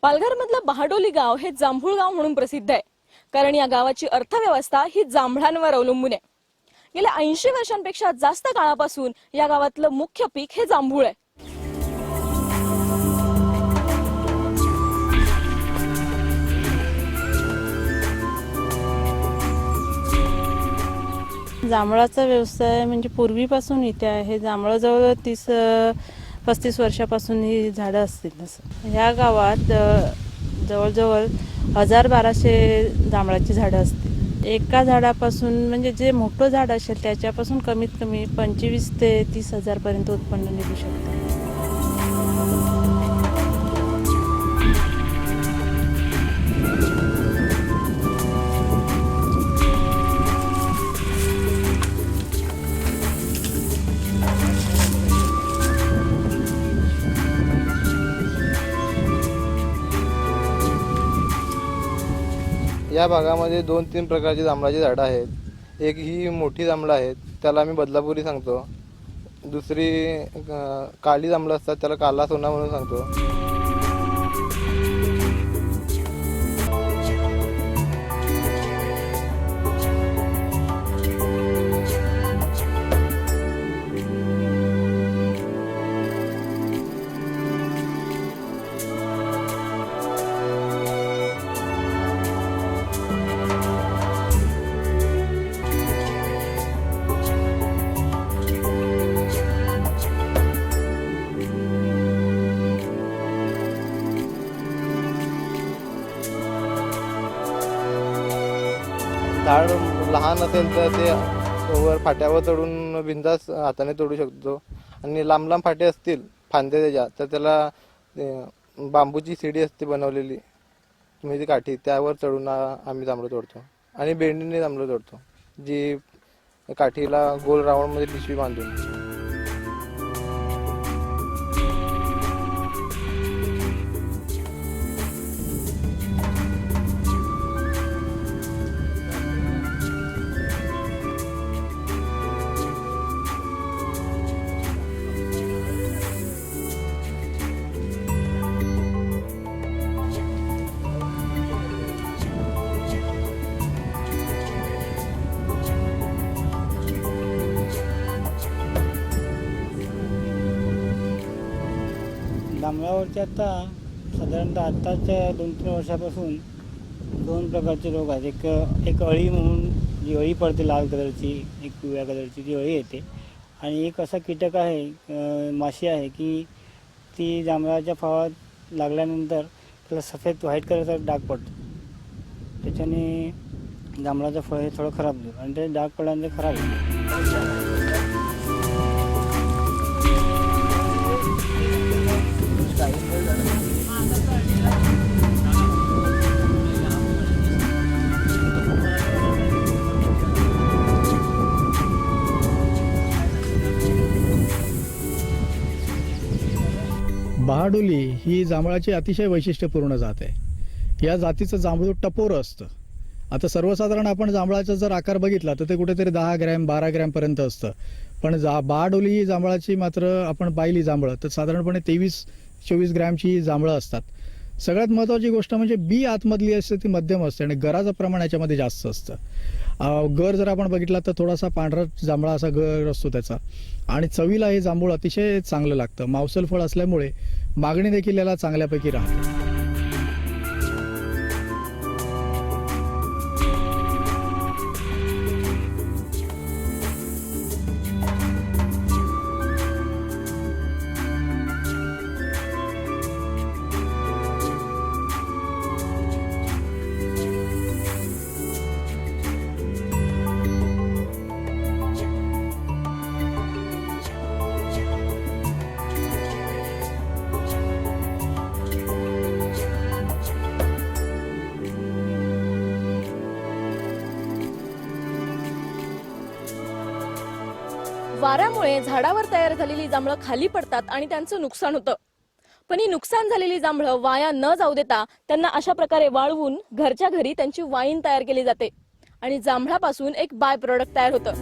पालघरमधलं बहाडोली गाव हे जांभूळ गाव म्हणून प्रसिद्ध आहे, कारण या गावाची अर्थव्यवस्था ही जांभळांवर अवलंबून आहे। गेल्या 80 वर्षांपेक्षा जास्त काळापासून या गावातलं मुख्य पीक हे जांभूळ आहे। जांभळाचा व्यवसाय म्हणजे पूर्वीपासून इथे आहे। जांभळं जवळ 30-35 वर्षापासून ही झाडं असतील। असं ह्या गावात जवळजवळ 1000-1200 जांभळाची झाडं असतील। एका झाडापासून म्हणजे जे मोठं झाड असेल त्याच्यापासून कमीत कमी 25 ते 30 हजार पर्यंत उत्पन्न निघू शकतं। या भागामध्ये 2-3 प्रकारची जांभळाची झाडं आहेत। एक ही मोठी जांभळं आहेत, त्याला आम्ही बदलापुरी सांगतो। दुसरी काळी जांभळं असतात, त्याला काला सोना म्हणून सांगतो। झाड लहान असेल तर ते वर फाट्यावर चढून बिंदास हाताने तोडू शकतो, आणि लांब लांब फाटे असतील फांदे त्याच्या तर त्याला बांबूची शिडी असते बनवलेली, म्हणजे काठी, त्यावर चढून आम्ही जांभळं तोडतो। आणि बेंडीने जांभळं तोडतो, जी काठीला गोल राऊंडमध्ये पिशवी बांधून। जांभळावरती आता साधारणतः आत्ताच्या 2-3 वर्षापासून 2 प्रकारचे रोग आहेत। एक अळी म्हणून जी अळी पडते लाल कलरची, एक पिवळ्या कलरची जी अळी येते, आणि एक असा कीटक आहे, माशी आहे, की ती जांभळाच्या फळात लागल्यानंतर त्याला सफेद व्हाईट कलरचा डाग पडतो। त्याच्याने जांभळाचं फळ हे थोडं खराब होतं, आणि ते डाग पडल्यानंतर खराब होतं। बहाडोली ही जांभळाची अतिशय वैशिष्ट्यपूर्ण जात आहे। या जातीचं जांभूळ टपोरं असतं। आता सर्वसाधारण आपण जांभळाचा जर आकार बघितला तर ते कुठेतरी 10 ग्रॅम 12 ग्रॅम पर्यंत असतं, पण बहाडोली ही जांभळाची मात्र आपण पाहिली जांभळं तर साधारणपणे 23-24 ग्रॅमची जांभळं असतात। सगळ्यात महत्त्वाची गोष्ट म्हणजे बी आतमधली असते ती मध्यम असते, आणि गराचं प्रमाण याच्यामध्ये जास्त असतं। गर जर आपण बघितला तर थोडासा पांढरा जांभळा असा गर असतो त्याचा, आणि चवीला हे जांभूळ अतिशय चांगलं लागतं। मांसल फळ असल्यामुळे मागणी देखील याला चांगल्यापैकी राहते। वाऱ्यामुळे झाडावर तयार झालेली जांभळं खाली पडतात आणि त्यांचं नुकसान होतं। पण ही नुकसान झालेली जांभळं वाया न जाऊ देता त्यांना अशा प्रकारे वाळवून घरच्या घरी त्यांची वाईन तयार केली जाते आणि जांभळापासून एक बाय प्रोडक्ट तयार होतं।